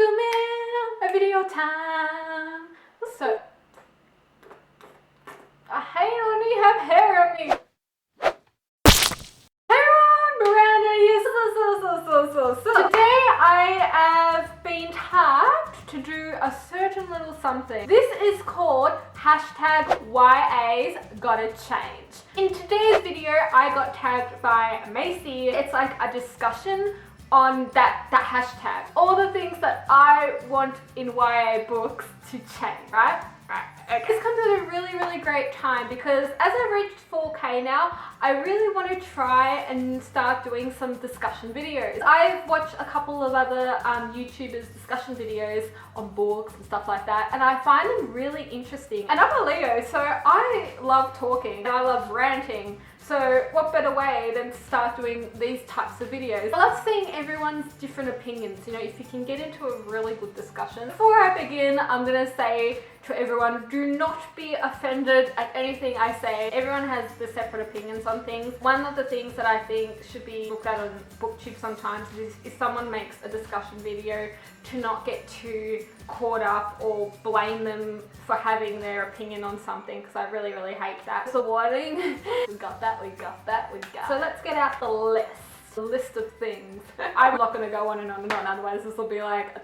filming a video time. So, I hate when you have hair on me. Hey everyone, Miranda here. Today I have been tagged to do a certain little something. This is called #YA's Gotta Change. In today's video, I got tagged by Macy. It's like a discussion on that hashtag. All the things that I want in YA books to change, right? Okay. This comes at a really great time because as I've reached 4K now, I really want to try and start doing some discussion videos. I've watched a couple of other YouTubers discussion videos on books and stuff like that, and I find them really interesting. And I'm a Leo, so I love talking and I love ranting. So what better way than to start doing these types of videos? I love seeing everyone's different opinions, you know, if you can get into a really good discussion. Before I begin, I'm gonna say to everyone, do not be offended at anything I say. Everyone has their separate opinions on things. One of the things that I think should be looked at on BookTube sometimes is if someone makes a discussion video to not get too caught up or blame them for having their opinion on something, because I really hate that. So warning, we got that. So let's get out the list of things. I'm not going to go on and on and on, otherwise this will be like a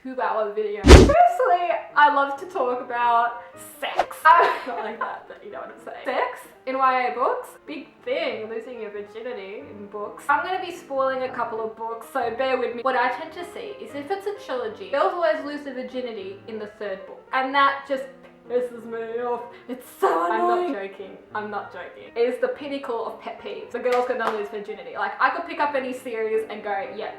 2-hour video. Firstly, I love to talk about sex. Not like that, but you know what I'm saying. Sex in YA books, big thing, losing your virginity in books. I'm going to be spoiling a couple of books, so bear with me. What I tend to see is if it's a trilogy, girls always lose their virginity in the 3rd book, and that just pisses me off. It's so annoying. I'm not joking. It is the pinnacle of pet peeves. The girl's gonna lose virginity. Like, I could pick up any series and go, yeah,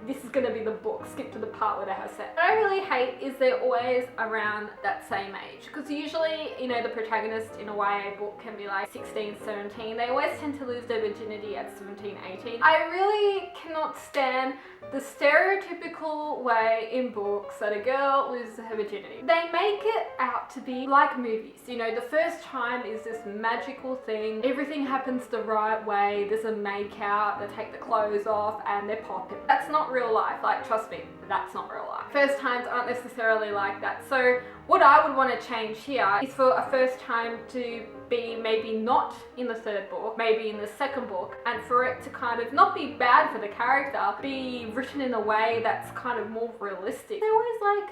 this is gonna be the book. Skip to the part where they have sex. What I really hate is they're always around that same age. Because usually, you know, the protagonist in a YA book can be like 16, 17. They always tend to lose their virginity at 17, 18. I really cannot stand the stereotypical way in books that a girl loses her virginity. They make it out to be like movies. You know, the first time is this magical thing. Everything happens the right way. There's a make out, they take the clothes off and they're popping. That's not real life. Like, trust me, that's not real life. First times aren't necessarily like that. So what I would want to change here is for a first time to be maybe not in the 3rd book, maybe in the 2nd book, and for it to kind of not be bad for the character, be written in a way that's kind of more realistic. They always like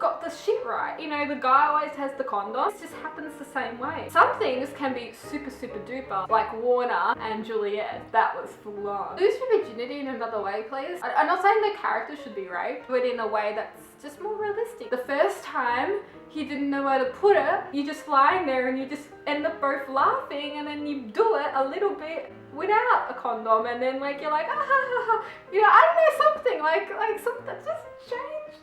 got the shit right. You know, the guy always has the condom. It just happens the same way. Some things can be super duper, like Warner and Juliet. That was full on. Lose your virginity in another way, please. I'm not saying the character should be raped, but in a way that's just more realistic. The first time he didn't know where to put it, you're just lying there and you just end up both laughing, and then you do it a little bit without a condom, and then like you're like, ah, ha, ha, ha. You know, I don't know, something like something just change.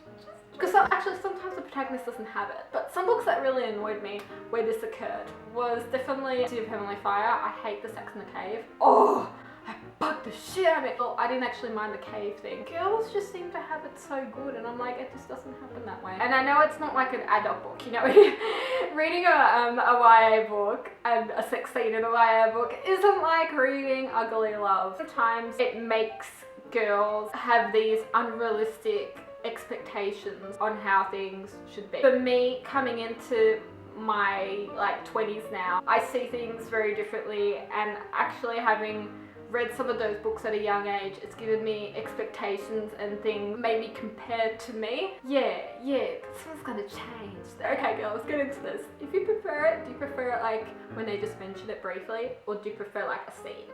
Because actually sometimes the protagonist doesn't have it. But some books that really annoyed me where this occurred was definitely City of Heavenly Fire. I hate the sex in the cave. Oh, I bugged the shit out of it. Well, I didn't actually mind the cave thing. Girls just seem to have it so good, and I'm like, it just doesn't happen that way. And I know it's not like an adult book, you know. Reading a YA book and a sex scene in a YA book isn't like reading Ugly Love. Sometimes it makes girls have these unrealistic expectations on how things should be. For me, coming into my like 20s now, I see things very differently, and actually having read some of those books at a young age, it's given me expectations and things made me compare to me. Yeah, this one's gonna change. Okay girl, let's get into this. If you prefer it, do you prefer it like when they just mention it briefly, or do you prefer like a scene?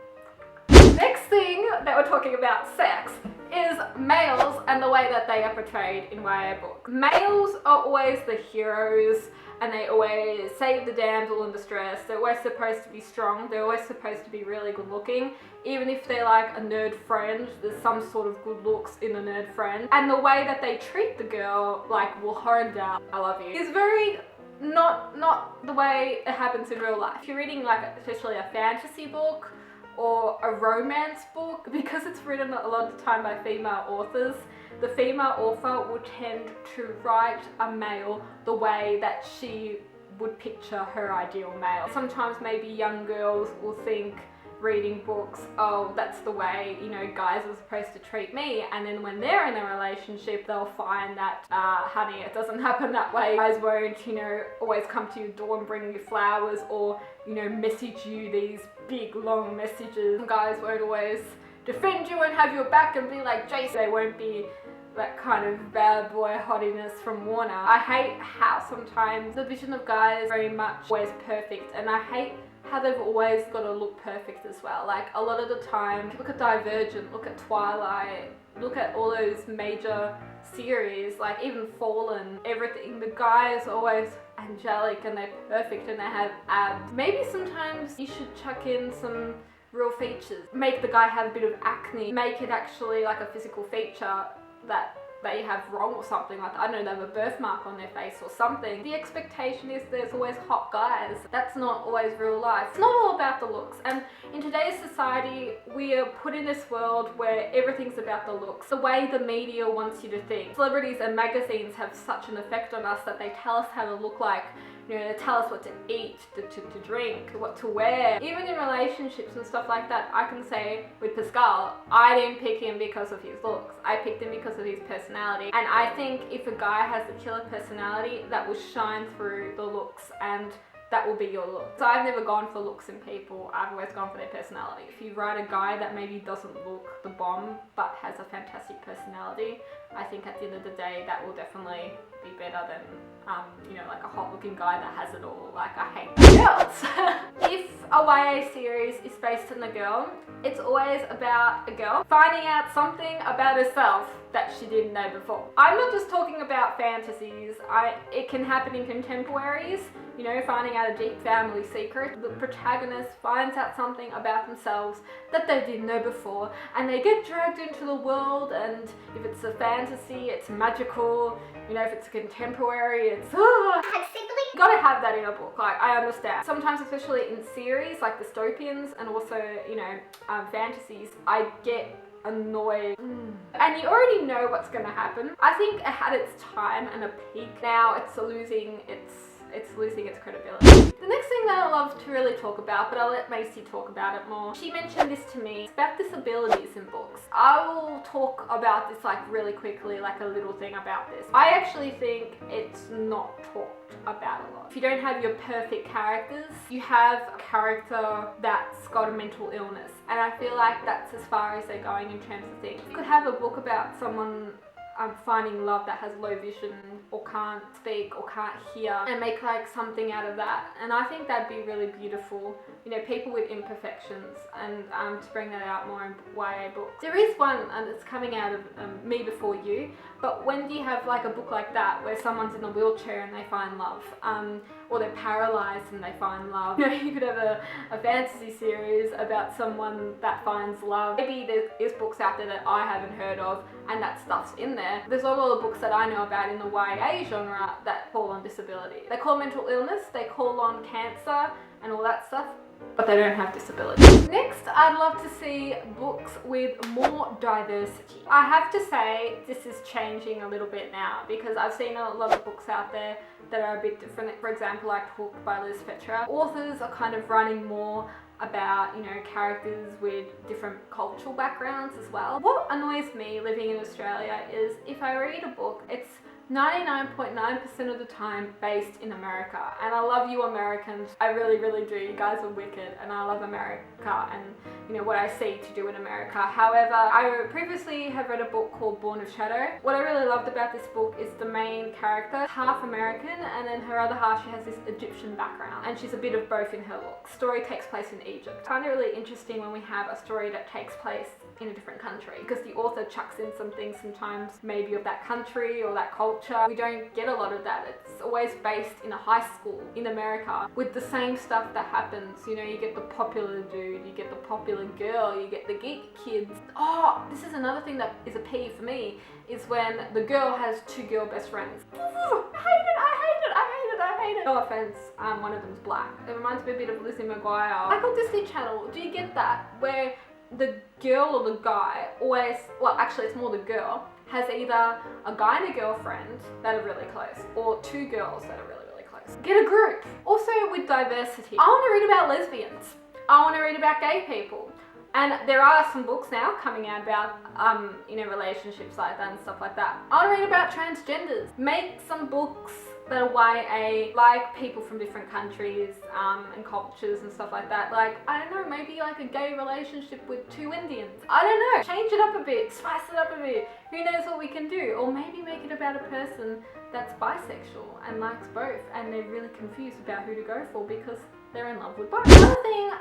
Next thing that we're talking about, sex, is males and the way that they are portrayed in YA books. Males are always the heroes, and they always save the damsel in distress. They're always supposed to be strong. They're always supposed to be really good looking. Even if they're like a nerd friend, there's some sort of good looks in a nerd friend. And the way that they treat the girl, like will horn down, I love you, is very not the way it happens in real life. If you're reading like especially a fantasy book or a romance book, because it's written a lot of the time by female authors, the female author will tend to write a male the way that she would picture her ideal male. Sometimes maybe young girls will think reading books, oh, that's the way, you know, guys are supposed to treat me, and then when they're in a relationship, they'll find that, honey, it doesn't happen that way. Guys won't, you know, always come to your door and bring you flowers, or, you know, message you these big, long messages. Guys won't always defend you and have your back and be like Jason. They won't be that kind of bad boy hottiness from Warner. I hate how sometimes the vision of guys is very much always perfect, and I hate how they've always got to look perfect as well. Like a lot of the time, look at Divergent, look at Twilight, look at all those major series, like even Fallen, everything. The guy is always angelic and they're perfect and they have abs. Maybe sometimes you should chuck in some real features. Make the guy have a bit of acne, make it actually like a physical feature that they have wrong or something like that. I don't know, they have a birthmark on their face or something. The expectation is there's always hot guys. That's not always real life. It's not all about the looks, and in today's society we are put in this world where everything's about the looks, the way the media wants you to think. Celebrities and magazines have such an effect on us that they tell us how to look like. You know, they tell us what to eat, to drink, what to wear. Even in relationships and stuff like that, I can say with Pascal, I didn't pick him because of his looks. I picked him because of his personality. And I think if a guy has a killer personality, that will shine through the looks, and that will be your look. So I've never gone for looks in people, I've always gone for their personality. If you write a guy that maybe doesn't look the bomb but has a fantastic personality, I think at the end of the day that will definitely be better than you know, like a hot looking guy that has it all. Like, I hate girls. If a YA series is based on a girl, it's always about a girl finding out something about herself that she didn't know before. I'm not just talking about fantasies. It can happen in contemporaries, you know, finding out a deep family secret. The protagonist finds out something about themselves that they didn't know before, and they get dragged into the world, and if it's a fantasy, it's magical. You know, if it's a contemporary, it's you gotta have that in a book. Like, I understand. Sometimes, especially in series like dystopians and also, you know, fantasies, I get annoyed. And you already know what's gonna happen. I think it had its time and a peak. Now it's losing its credibility. The next thing that I love to really talk about, but I'll let Macy talk about it more. She mentioned this to me. It's about disabilities in books. I will talk about this like really quickly, like a little thing about this. I actually think it's not talked about a lot. If you don't have your perfect characters, you have a character that's got a mental illness. And I feel like that's as far as they're going in terms of things. You could have a book about someone finding love that has low vision or can't speak or can't hear, and make like something out of that, and I think that'd be really beautiful. You know, people with imperfections, and to bring that out more in YA books. There is one that's coming out of Me Before You, but when do you have like a book like that where someone's in a wheelchair and they find love, or they're paralyzed and they find love? You know, you could have a fantasy series about someone that finds love. Maybe there's books out there that I haven't heard of, and that stuff's in there. There's a lot of books that I know about in the YA genre that call on disability. They call mental illness, they call on cancer and all that stuff, but they don't have disabilities. Next, I'd love to see books with more diversity. I have to say this is changing a little bit now, because I've seen a lot of books out there that are a bit different. For example, like Hook by Liz Fetra. Authors are kind of running more about, you know, characters with different cultural backgrounds as well. What annoys me living in Australia is if I read a book, it's 99.9% of the time based in America. And I love you Americans. I really, really do. You guys are wicked, and I love America and, you know, what I see to do in America. However, I previously have read a book called Born of Shadow. What I really loved about this book is the main character, half American, and then her other half, she has this Egyptian background, and she's a bit of both in her look. The story takes place in Egypt. I find it really interesting when we have a story that takes place in a different country, because the author chucks in some things sometimes maybe of that country or that culture. We don't get a lot of that. It's always based in a high school in America with the same stuff that happens. You know, you get the popular dude, you get the popular girl, you get the geek kids. Oh, this is another thing that is a peeve for me, is when the girl has two girl best friends. I hate it. No offense, one of them's black. It reminds me a bit of Lizzie McGuire. Like on Disney Channel, do you get that? Where the girl or the guy always, well actually it's more the girl, has either a guy and a girlfriend that are really close, or two girls that are really, really close. Get a group. Also with diversity, I want to read about lesbians. I want to read about gay people. And there are some books now coming out about, relationships like that and stuff like that. I want to read about transgenders. Make some books that are YA, like people from different countries and cultures and stuff like that. Like, I don't know, maybe like a gay relationship with two Indians. I don't know, change it up a bit, spice it up a bit. Who knows what we can do? Or maybe make it about a person that's bisexual and likes both, and they're really confused about who to go for because they're in love with both. Another thing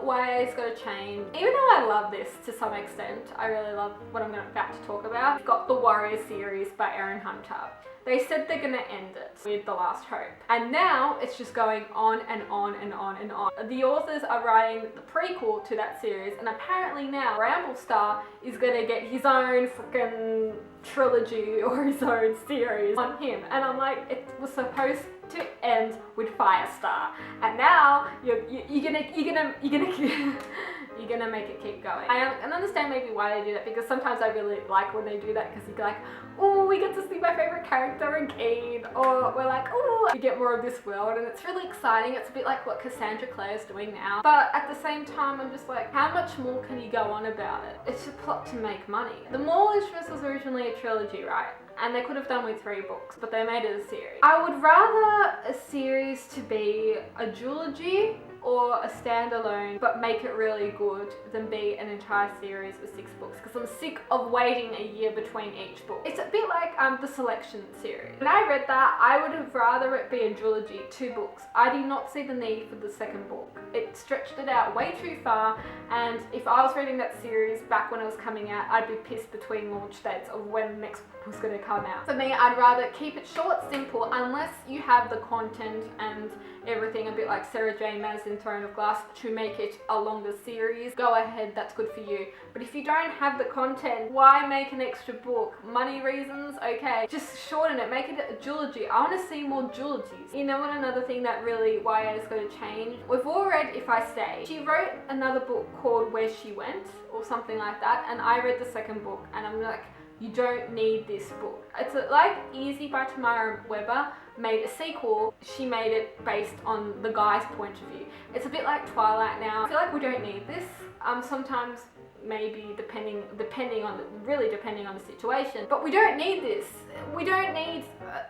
YA's got to change, even though I love this to some extent, I really love what I'm about to talk about. We've got the Warrior series by Erin Hunter. They said they're gonna end it with The Last Hope. And now it's just going on and on and on and on. The authors are writing the prequel to that series, and apparently now Ramblestar is gonna get his own freaking trilogy or his own series on him. And I'm like, it was supposed to end with Firestar, and now you're gonna make it keep going. I can understand maybe why they do that, because sometimes I really like when they do that, because you're like, oh, we get to see my favorite character again, or we're like, oh, you get more of this world, and it's really exciting. It's a bit like what Cassandra Clare's doing now, but at the same time I'm just like, how much more can you go on about it? It's a plot to make money. The Mall Mistress was originally a trilogy, right? And they could have done with 3 books, but they made it a series. I would rather a series to be a duology or a standalone, but make it really good, than be an entire series with 6 books, because I'm sick of waiting a year between each book. It's a bit like the Selection series. When I read that, I would have rather it be a duology, 2 books. I did not see the need for the second book. It stretched it out way too far, and if I was reading that series back when it was coming out, I'd be pissed between launch dates of when the next book was going to come out. For me, I'd rather keep it short, simple, unless you have the content and everything, a bit like Sarah J. Maas in Throne of Glass, to make it a longer series. Go ahead, that's good for you. But if you don't have the content, why make an extra book? Money reasons? Okay, just shorten it, make it a duology. I want to see more duologies. You know what, another thing that really YA is going to change? We've all read If I Stay. She wrote another book called Where She Went, or something like that, and I read the second book, and I'm like, you don't need this book. It's like Easy by Tamara Webber made a sequel. She made it based on the guy's point of view. It's a bit like Twilight now. I feel like we don't need this. Sometimes maybe depending on the situation, but we don't need this. We don't need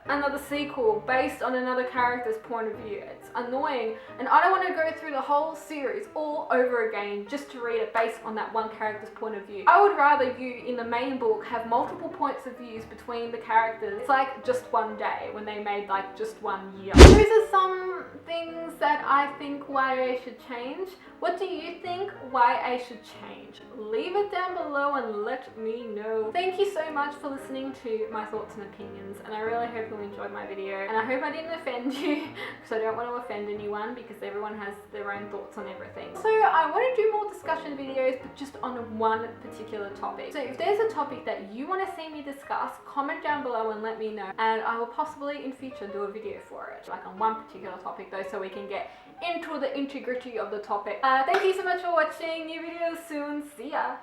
another sequel based on another character's point of view. It's annoying, and I don't want to go through the whole series all over again just to read it based on that one character's point of view. I would rather you in the main book have multiple points of views between the characters. It's like Just One Day, when they made like Just One Year. Those are some things that I think YA should change. What do you think YA should change? Leave it down below and let me know. Thank you so much for listening to my thoughts and opinions, and I really hope you enjoyed my video, and I hope I didn't offend you, because I don't want to offend anyone, because everyone has their own thoughts on everything. So I want to do more discussion videos, but just on one particular topic. So if there's a topic that you want to see me discuss, comment down below and let me know, and I will possibly in future do a video for it, like on one particular topic though, so we can get into the integrity of the topic. Thank you so much for watching. New videos soon. See ya.